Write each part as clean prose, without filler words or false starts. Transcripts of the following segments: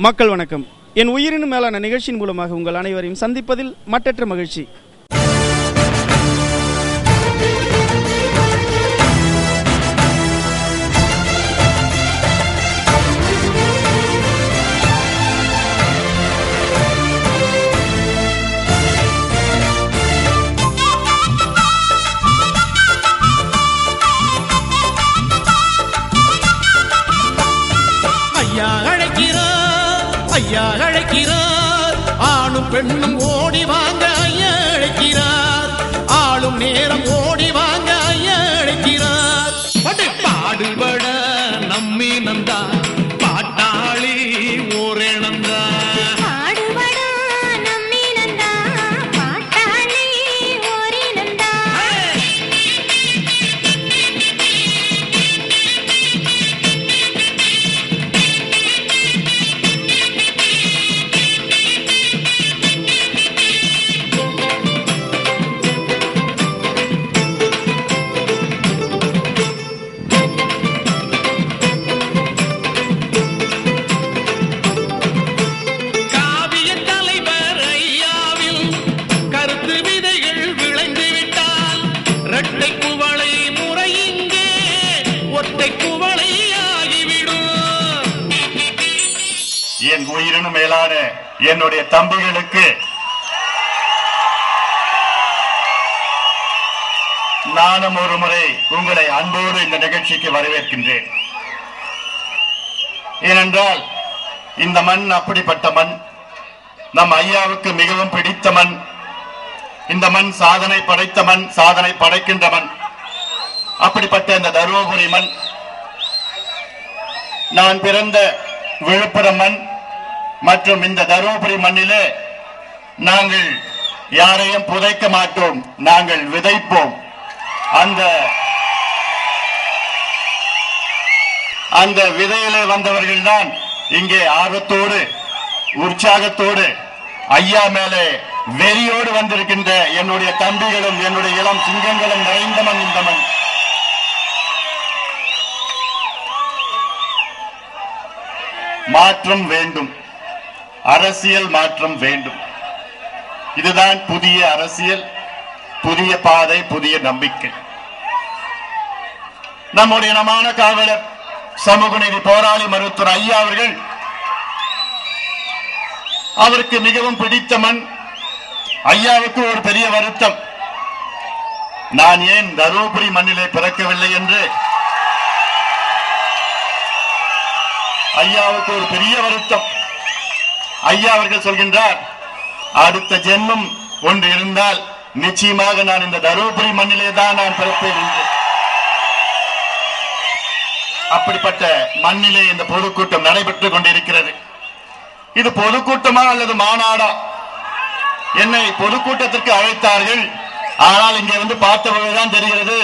மக்கள் வணக்கம். என் உயிரினும் மேலான நிகழ்ச்சியின் மூலமாக உங்கள் அனைவரையும் சந்திப்பதில் மட்டற்ற மகிழ்ச்சி. ஐயா அழைக்கிறார், ஆணும் பெண்ணும் ஓடி வாங்க ஐயா அழைக்கிறார், ஆளும் நேரம் ஓடி வாங்க ஐயா அழைக்கிறார். பாடுபட நம்மி நந்தா பாட்டாளி ஓரே நந்தா, பாடுபட நம்மி நந்தா பாட்டாளி ஓரே நந்தா. என் உயிரினும் மேலான என்னுடைய தம்பிகளுக்கு நானும் ஒரு முறை உங்களை அன்போடு இந்த நிகழ்ச்சிக்கு வரவேற்கின்றேன். ஏனென்றால் இந்த மண் அப்படிப்பட்ட மண், நம் ஐயாவுக்கு மிகவும் பிடித்த மண். இந்த மண் சாதனை படைத்த மண், சாதனை படைக்கின்ற மண். அப்படிப்பட்ட இந்த தருமபுரி மண், நான் பிறந்த விழுப்புரம் மண் மற்றும் இந்த தருமபுரி மண்ணிலே நாங்கள் யாரையும் புதைக்க மாட்டோம், நாங்கள் விதைப்போம். அந்த விதையிலே வந்தவர்கள் தான் இங்கே ஆர்வத்தோடு உற்சாகத்தோடு ஐயா மேலே வெறியோடு வந்திருக்கின்ற என்னுடைய தம்பிகளும் என்னுடைய இளம் சிங்கங்களும் நிறைந்த மண் இந்த மண். மாற்றம் வேண்டும், அரசியல் மாற்றம் வேண்டும். இதுதான் புதிய அரசியல், புதிய பாதை, புதிய நம்பிக்கை. நம்முடைய இனமான காவலர், சமூக நீதி போராளி மருத்துவர் ஐயா அவர்கள், அவருக்கு மிகவும் பிடித்த மண். ஐயாவுக்கு ஒரு பெரிய வருத்தம், நான் ஏன் தருமபுரி மண்ணிலே பிறக்கவில்லை என்று ஐயாவுக்கு ஒரு பெரிய வருத்தம். ஐயா அவர்கள் சொல்கின்றார், அடுத்த ஜென்மம் ஒன்று இருந்தால் நிச்சயமாக நான் இந்த தருமபுரி மண்ணிலே தான் நான் பிறப்பேன் என்று. அப்படிப்பட்ட மண்ணிலே இந்த பொதுக்கூட்டம் நடைபெற்றுக் கொண்டிருக்கிறது. இது பொதுக்கூட்டமா அல்லது மாநாடா? என்னை பொதுக்கூட்டத்திற்கு அழைத்தார்கள், ஆனால் இங்கே வந்து பார்த்தவர்கள்தான் தெரிகிறது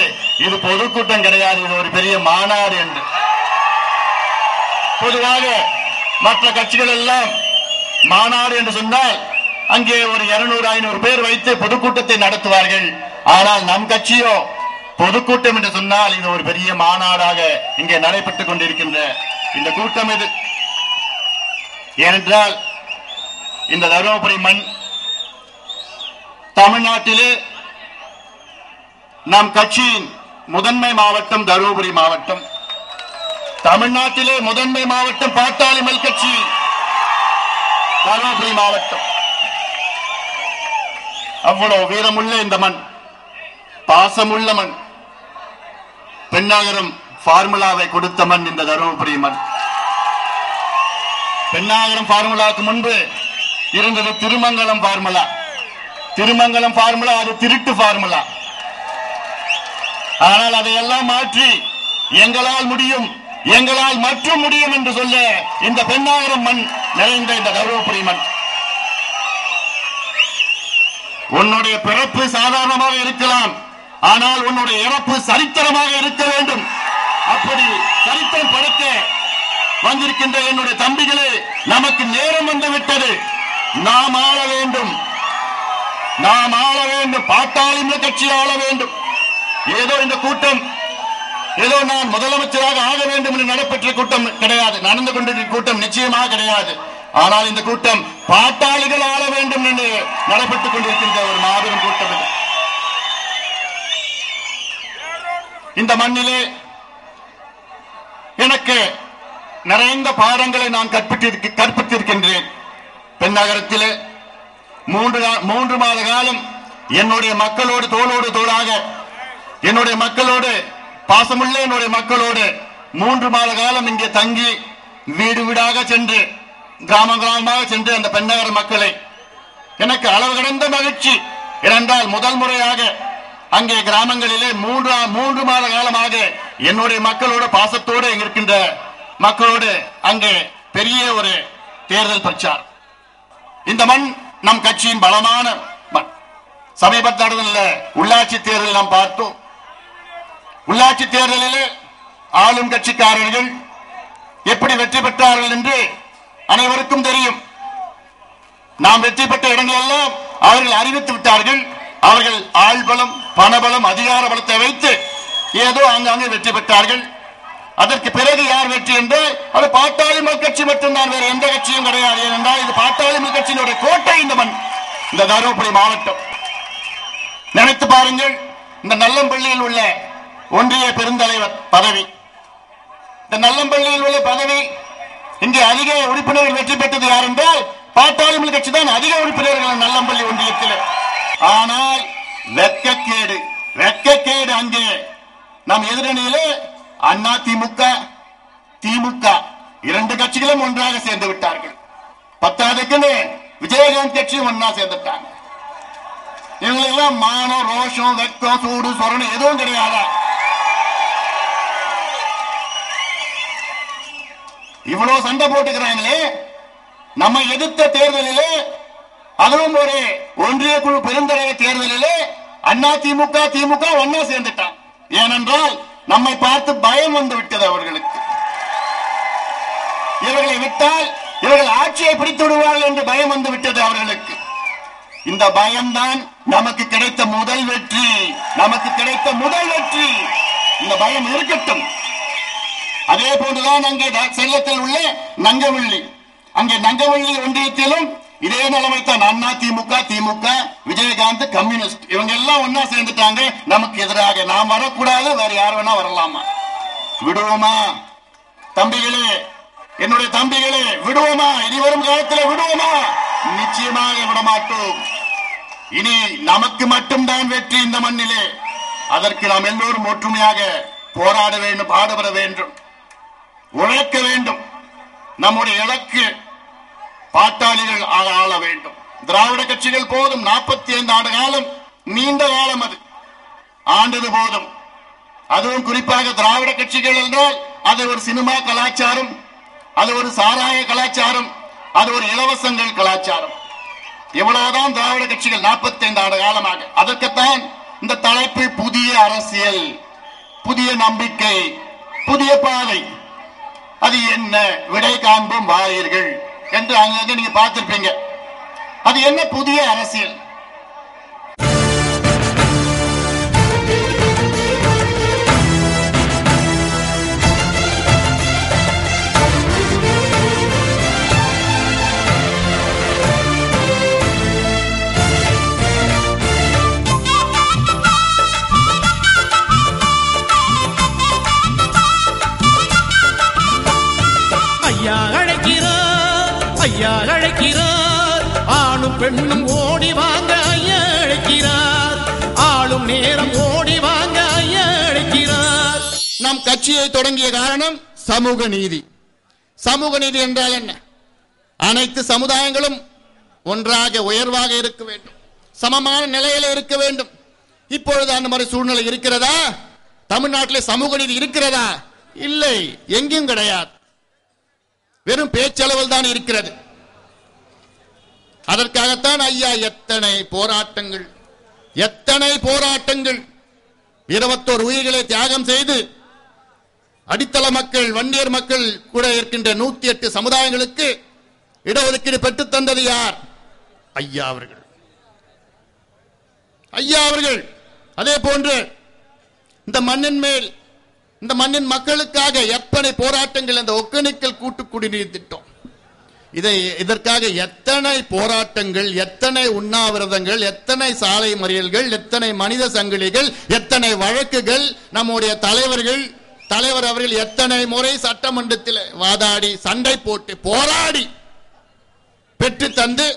இது பொதுக்கூட்டம் கிடையாது, இது ஒரு பெரிய மாநாடு என்று. பொதுவாக மற்ற கட்சிகள் எல்லாம் மாநாடு என்று சொன்னால் அங்கே ஒரு 200-500 பேர் வைத்து பொதுக்கூட்டத்தை நடத்துவார்கள். ஆனால் நம் கட்சியோ பொதுக்கூட்டம் என்று சொன்னால் இது ஒரு பெரிய மாநாடாக இங்கே நடைபெற்றுக் கொண்டிருக்கின்ற இந்த கூட்டம் இது. ஏனென்றால் இந்த தருமபுரி மண் தமிழ்நாட்டிலே நம் கட்சியின் முதன்மை மாவட்டம் தருமபுரி மாவட்டம். தமிழ்நாட்டிலே முதன்மை மாவட்டம் பாட்டாளி மல் கட்சி தருமபுரி மாவட்டம். அவ்வளவு வீரமுள்ள இந்த மண், பாசமுள்ள மண், பெண்ணாகரம் பார்முலாவை கொடுத்த மண் இந்த தருமபுரி மண். பெண்ணாகரம் பார்முலாவுக்கு முன்பு இருந்தது திருமங்கலம் பார்முலா. திருமங்கலம் பார்முலா அது திருட்டு பார்முலா. ஆனால் அதையெல்லாம் மாற்றி எங்களால் முடியும், எங்களால் மற்றும் முடியும் என்று சொல்ல இந்த பெண்ணாகரம் மண் நிறைந்த இந்த தருமபுரி மண். உன்னுடைய பிறப்பு சாதாரணமாக இருக்கலாம், ஆனால் உன்னுடைய இறப்பு சரித்திரமாக இருக்க வேண்டும். அப்படி சரித்திரம் படைக்க வந்திருக்கின்ற என்னுடைய தம்பிகளே, நமக்கு நேரம் வந்துவிட்டது. நாம் ஆள வேண்டும், நாம் ஆள வேண்டும், பாட்டாளி கட்சி ஆள வேண்டும். ஏதோ இந்த கூட்டம் ஏதோ நான் முதலமைச்சராக ஆக வேண்டும் என்று நடைபெற்ற கூட்டம் கிடையாது, நடந்து கொண்டிருக்கிற கூட்டம் நிச்சயமாக கிடையாது. ஆனால் இந்த கூட்டம் பாட்டாளிகள் ஆள வேண்டும் என்று நடைபெற்றுக் கொண்டிருக்கின்ற ஒரு மாபெரும் கூட்டம் இது. இந்த மண்ணிலே எனக்கு நிறைந்த பாடங்களை நான் கற்பித்திருக்கின்றேன். பெண்ணகரத்திலே 3 மாத காலம் என்னுடைய மக்களோடு தோளோடு தோளாக, என்னுடைய மக்களோடு பாசமுள்ள என்னுடைய மக்களோடு 3 மாத காலம் இங்கே தங்கி வீடு வீடாக சென்று கிராமமாக சென்று அந்த பெண்ணகர மக்களை எனக்கு அளவு கடந்த மகிழ்ச்சி. ஏனென்றால் முதல் முறையாக அங்கே கிராமங்களிலே 3 மாத காலமாக என்னுடைய மக்களோட பாசத்தோடு இருக்கின்ற மக்களோடு அங்கே பெரிய ஒரு தேர்தல் பிரச்சாரம். இந்த மண் நம் கட்சியின் பலமான மண். சமீபத்தில் உள்ளாட்சி தேர்தல் நாம் பார்த்தோம். உள்ளாட்சி தேர்தலிலே ஆளும் கட்சிக்காரர்கள் எப்படி வெற்றி பெற்றார்கள் என்று அனைவருக்கும் தெரியும். நாம் வெற்றி பெற்ற இடங்கள் எல்லாம் அவர்கள் அறிவித்து விட்டார்கள். அவர்கள் ஆள்பலம், பணபலம், அதிகார பலத்தை வைத்து ஏதோ அங்காங்கே வெற்றி பெற்றார்கள். அதற்கு பிறகு யார் வெற்றி என்றால் அது பாட்டாளி மக்கள் கட்சி மட்டும்தான், வேறு எந்த கட்சியும் கிடையாது. ஏனென்றால் இது பாட்டாளி மக்கள் கட்சியினுடைய கோட்டை இந்த மண், இந்த தருமபுரி மாவட்டம். நினைத்து பாருங்கள், இந்த நல்லம்பள்ளியில் உள்ள ஒன்றிய பெருந்தலைவர் பதவி, இந்த நல்லம்பள்ளியில் உள்ள பதவி, இங்கே அதிக உறுப்பினர்கள் வெற்றி பெற்றது யார் என்றால் பாட்டாளி மக்கள் கட்சி தான் அதிக உறுப்பினர்கள் நல்லம்பள்ளி ஒன்றியத்தில். ஆனால் வெட்கக்கேடு அங்கே நம் எதிரணியிலே அண்ணா திமுக, திமுக 2 கட்சிகளும் ஒன்றாக சேர்ந்து விட்டார்கள். 10க்கு விஜயகாந்த் கட்சியும் ஒன்னா சேர்ந்துட்டாங்க. இவங்களெல்லாம் மானம், ரோஷம், வெக்கம், சூடு, சொரணம் எதுவும் கிடையாது. இவ்வளவு சண்டை போட்டுக்கிறாங்களே, நம்ம எதிர்த்த தேர்தலிலே, அதுவும் ஒரு ஒன்றிய குழு பெருந்தலைவர் தேர்தலிலே அண்ணா திமுக, திமுக ஒன்னா சேர்ந்துட்டான். ஏனென்றால் நம்மை பார்த்து பயம் வந்து விட்டது அவர்களுக்கு. இவர்களை விட்டால் இவர்கள் ஆட்சியை பிடித்து விடுவார்கள் என்று பயம் வந்து விட்டது அவர்களுக்கு. இந்த பயம்தான் நமக்கு கிடைத்த முதல் வெற்றி. இந்த பயம் இருக்கட்டும். அதே போன்றுதான் அங்கே சேலத்தில் உள்ள நங்கவள்ளி, அங்கே நங்கவள்ளி ஒன்றியத்திலும் இதே நிலைமை தான். அண்ணா திமுக, திமுக, விஜயகாந்த், கம்யூனிஸ்ட் இவங்க எல்லாம் ஒன்னா சேர்ந்துட்டாங்க. நமக்கு எதிராக நாம் வரக்கூடாது, வேற யார் வேணா வரலாமா? விடுவோமா தம்பிகளே, என்னுடைய தம்பிகளே, விடுவோமா? இனி வரும் காலத்தில் விடுவோமா? நிச்சயமாக விடமாட்டோம். இனி நமக்கு மட்டும்தான் வெற்றி இந்த மண்ணிலே. அதற்கு நாம் எல்லோரும் ஒற்றுமையாக போராட வேண்டும், பாடுபட வேண்டும், உழைக்க வேண்டும். நம்முடைய இலக்கு பாட்டாளிகள் ஆள வேண்டும். திராவிட கட்சிகள் போதும். 45 ஆண்டு காலம், நீண்ட காலம் அது ஆண்டது போதும். அதுவும் குறிப்பாக திராவிட கட்சிகள் என்றால் அது ஒரு சினிமா கலாச்சாரம், அது ஒரு சாராய கலாச்சாரம், அது ஒரு இலவசங்கள் கலாச்சாரம். இவ்வளவுதான் திராவிட கட்சிகள் 45 ஆண்டு காலமாக. அதற்குத்தான் இந்த தலைப்பு புதிய அரசியல், புதிய நம்பிக்கை, புதிய பாதை. அது என்ன? விடை காண்போம் வாரீர்கள் என்று அங்கே நீங்க பார்த்திருப்பீங்க. அது என்ன புதிய அரசியல்? ஐயா அழைக்கிறார், ஆணும் பெண்ணும் ஓடி வாங்க ஐயா அழைக்கிறார், ஆளும் நேரம் ஓடி வாங்க ஐயா அழைக்கிறார். நம் கட்சியை தொடங்கிய காரணம் சமூக நீதி. சமூக நீதி என்றால் என்ன? அனைத்து சமுதாயங்களும் ஒன்றாக உயர்வாக இருக்க வேண்டும், சமமான நிலையில இருக்க வேண்டும். இப்பொழுது அந்த மாதிரி சூழ்நிலை இருக்கிறதா? தமிழ்நாட்டில் சமூக நீதி இருக்கிறதா? இல்லை, எங்கேயும் கிடையாது. வெறும் பேச்சளவில் தான் இருக்கிறது. அதற்காகத்தான் ஐயா எத்தனை போராட்டங்கள், 21 உயிர்களை தியாகம் செய்து அடித்தள மக்கள், வன்னியர் மக்கள் கூட இருக்கின்ற 108 சமுதாயங்களுக்கு இடஒதுக்கீடு பெற்றுத் தந்தது யார்? ஐயா அவர்கள். அதே போன்று இந்த மண்ணின் மேல், இந்த மண்ணின் மக்களுக்காக எத்தனை போராட்டங்கள். அந்த ஒக்கேனக்கல் கூட்டு குடிநீர் திட்டம், இதற்காக எத்தனை போராட்டங்கள், எத்தனை உண்ணாவிரதங்கள், எத்தனை சாலை மறியல்கள், எத்தனை மனித சங்கிலிகள், எத்தனை வழக்குகள், நம்முடைய தலைவர் அவர்கள் எத்தனை முறை சட்டமன்றத்தில் வாதாடி சண்டை போட்டு போராடி பெற்று தந்து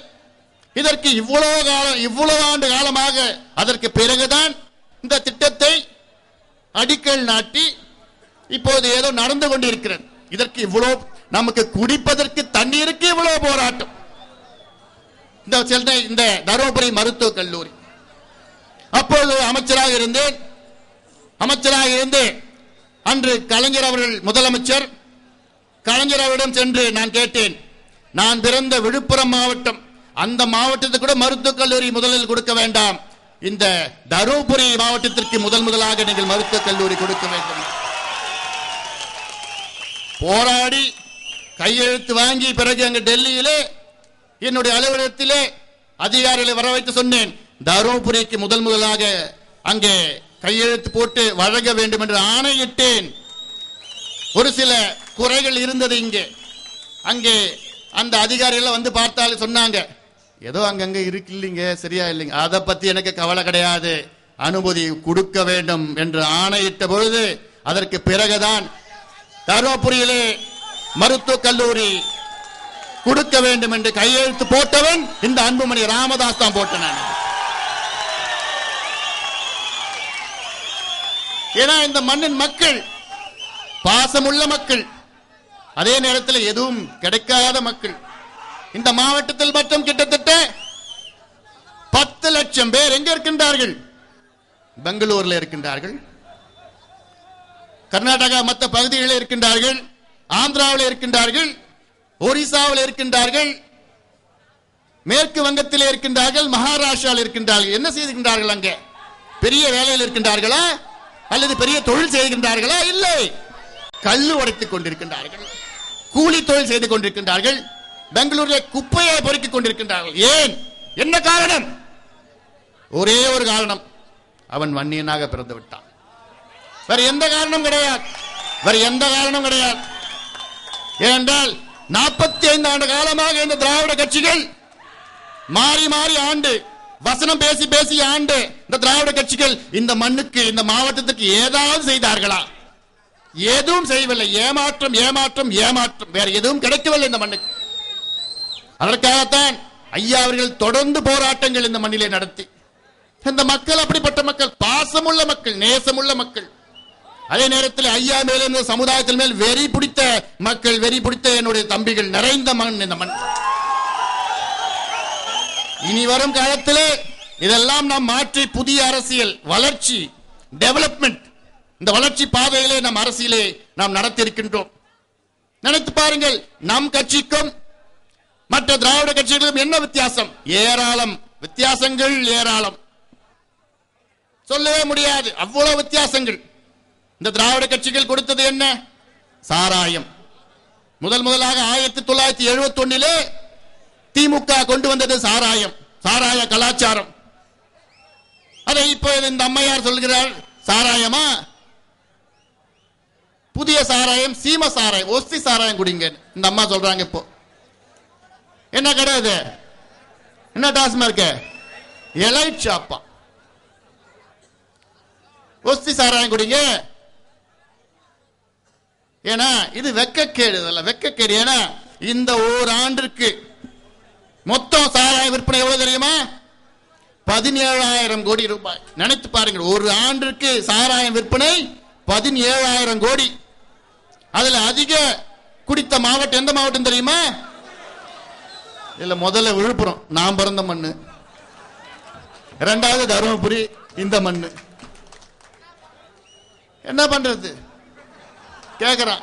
இதற்கு இவ்வளவு ஆண்டு காலமாக அதற்கு பிறகுதான் இந்த திட்டத்தை அடிக்கல் நாட்டி இப்போது ஏதோ நடந்து கொண்டிருக்கிறது. இதற்கு இவ்வளவு நமக்கு குடிப்பதற்கு தண்ணீருக்கு இவ்வளவு போராட்டம். இந்த தருமபுரி மருத்துவக் கல்லூரி அப்போது அமைச்சராக இருந்து அன்று கலைஞர் அவர்கள் முதலமைச்சர். கலைஞர் அவரிடம் சென்று நான் கேட்டேன், நான் பிறந்த விழுப்புரம் மாவட்டம், அந்த மாவட்டத்துக்கு கூட மருத்துவக் கல்லூரி முதலில் கொடுக்க வேண்டாம், இந்த தருமபுரி மாவட்டத்திற்கு முதலாக நீங்கள் மருத்துவக் கல்லூரி கொடுக்க வேண்டும். போராடி கையெழுத்து வாங்கி பிறகு அங்கு டெல்லியிலே என்னுடைய அலுவலகத்திலே அதிகாரிகளை வர வைத்து சொன்னேன், தருமபுரிக்கு முதலாக அங்கே கையெழுத்து போட்டு வழங்க வேண்டும் என்று ஆணையிட்டேன். ஒரு சில குறைகள் இருந்தது அங்கே அந்த அதிகாரிகள் வந்து பார்த்தாலும் சொன்னாங்க, ஏதோ அங்கங்க இருக்கு இல்லைங்க, சரியா இல்லைங்க, அதை பத்தி எனக்கு கவலை கிடையாது, அனுமதி கொடுக்க வேண்டும் என்று ஆணையிட்ட பொழுது அதற்கு பிறகுதான் தருமபுரியிலே மருத்துவக் கல்லூரி கொடுக்க வேண்டும் என்று கையெழுத்து போட்டவன் இந்த அன்புமணி ராமதாஸ் தான் போட்டேன். ஏன்னா இந்த மண்ணின் மக்கள் பாசமுள்ள மக்கள், அதே நேரத்தில் எதுவும் கிடைக்காத மக்கள். இந்த மாவட்டத்தில் மட்டும் கிட்டத்தட்ட 10 லட்சம் பேர் எங்க இருக்கின்றார்கள்? பெங்களூர்ல இருக்கின்றார்கள், கர்நாடகா மற்ற பகுதிகளில் இருக்கின்றார்கள், ஆந்திராவில் இருக்கின்றார்கள், ஒரிசாவில் இருக்கின்றார்கள், மேற்கு வங்கத்தில் இருக்கின்றார்கள், மகாராஷ்டிராவில் இருக்கின்றார்கள். என்ன செய்கின்றார்கள்? அங்கே பெரிய வேலையில் இருக்கின்றார்களா அல்லது பெரிய தொழில் செய்கின்றார்களா? இல்லை, கல்லு உடைத்துக் கொண்டிருக்கின்றார்கள், கூலி தொழில் செய்து கொண்டிருக்கின்றார்கள், பெங்களூரில் குப்பையை பொறுக்கிக் கொண்டிருக்கின்றார்கள். ஏன்? என்ன காரணம்? ஒரே ஒரு காரணம், அவன் வன்னியனாக பிறந்து விட்டான். வேற எந்த காரணம் கிடையாது, வேற எந்த காரணம் கிடையாது. ஏனென்றால் 45 ஆண்டு காலமாக இந்த திராவிட கட்சிகள் மாறி மாறி ஆண்டு வசனம் பேசி பேசி ஆண்டு இந்த திராவிட கட்சிகள் இந்த மண்ணுக்கு, இந்த மாவட்டத்துக்கு ஏதாவது செய்தார்களா? எதுவும் செய்யவில்லை. ஏமாற்றம் ஏமாற்றம் ஏமாற்றம், வேற எதுவும் கிடைக்கவில்லை இந்த மண்ணுக்கு. அதற்காகத்தான் ஐயா அவர்கள் தொடர்ந்து போராட்டங்கள் இந்த மண்ணிலே நடத்தி, இந்த மக்கள் அப்படிப்பட்ட மக்கள், பாசமுள்ள மக்கள், நேசமுள்ள மக்கள். அதே நேரத்தில் ஐயா மேல் இந்த சமுதாயத்தின் மேல் வெறி பிடித்த மக்கள், வெறி பிடித்த என்னுடைய தம்பிகள் நிறைந்த மண் இந்த மண். இனி வரும் காலத்திலே இதெல்லாம் நாம் மாற்றி புதிய அரசியல், வளர்ச்சி, டெவலப்மெண்ட், இந்த வளர்ச்சி பாதையிலே நம் அரசியலை நாம் நடத்தியிருக்கின்றோம். நினைத்து பாருங்கள், நம் கட்சிக்கும் மற்ற திராவிட கட்சிகளுக்கும் என்ன வித்தியாசம்? ஏராளம் வித்தியாசங்கள், ஏராளம், சொல்லவே முடியாது, அவ்வளவு வித்தியாசங்கள். இந்த திராவிட கட்சிகள் கொடுத்தது என்ன? சாராயம். முதலாக 1971 திமுக கொண்டு வந்தது சாராயம், சாராய கலாச்சாரம். அதை இப்ப இந்த அம்மையார் சொல்கிறார், சாராயமா? புதிய சாராயம், சீம சாராயம், ஒஸ்தி சாராயம் குடிங்க இந்த அம்மா சொல்றாங்க. இப்போ என்ன கிடையாது, என்ன டாஸ்மார்க், எலைட் ஷாப்பா, ஒஸ்தி சாராயம் குடிங்க. ஏன்னா இது வெக்கக்கேடு, வெக்கக்கேடு. ஏன்னா இந்த ஓராண்டிற்கு மொத்தம் சாராய விற்பனை எவ்வளவு தெரியுமா? 17,000 கோடி ரூபாய். நினைத்து பாருங்கள், ஒரு ஆண்டிற்கு சாராயம் விற்பனை 17,000 கோடி. அதுல அதிக குடித்த மாவட்டம் எந்த மாவட்டம் தெரியுமா? இல்ல, முதல்ல விழுப்புரம், நான் பிறந்த மண்ணு. இரண்டாவது தருமபுரி, இந்த மண்ணு. என்ன பண்றது கேக்குறான்.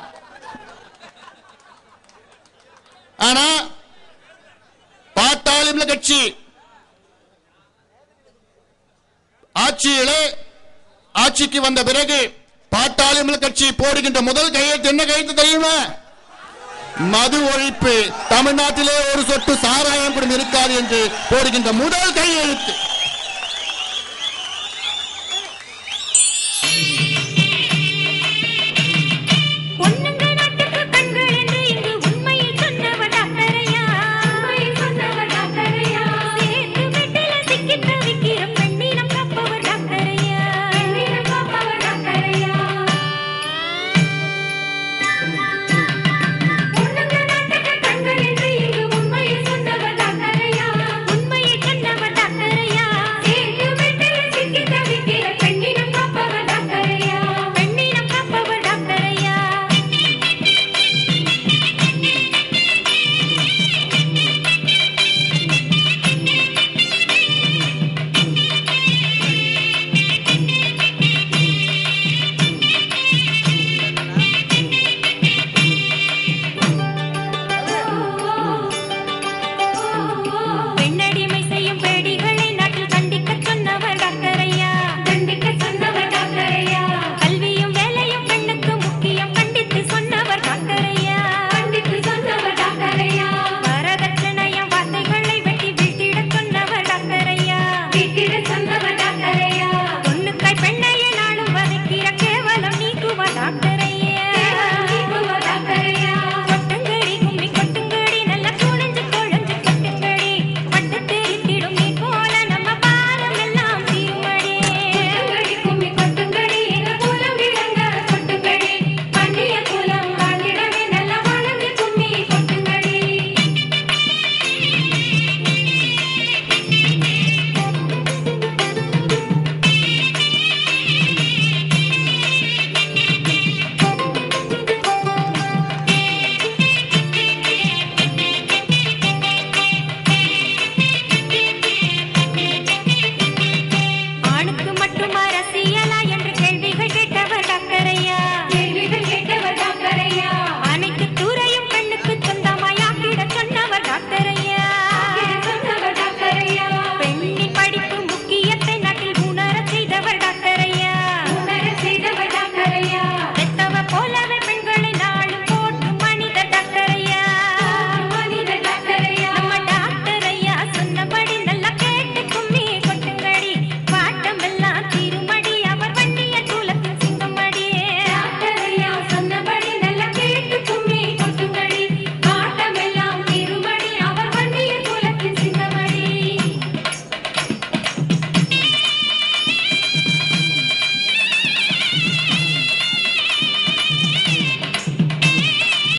ஆனா பாட்டாளி கட்சி ஆட்சிக்கு வந்த பிறகு பாட்டாளி கட்சி போடுகின்ற முதல் கையெழுத்து என்ன கையெழுத்து தெரியுமா? மது ஒழிப்பு, தமிழ்நாட்டிலே ஒரு சொட்டு சாராயம் கூட இருக்காது என்று போடுகின்ற முதல் கையெழுத்து.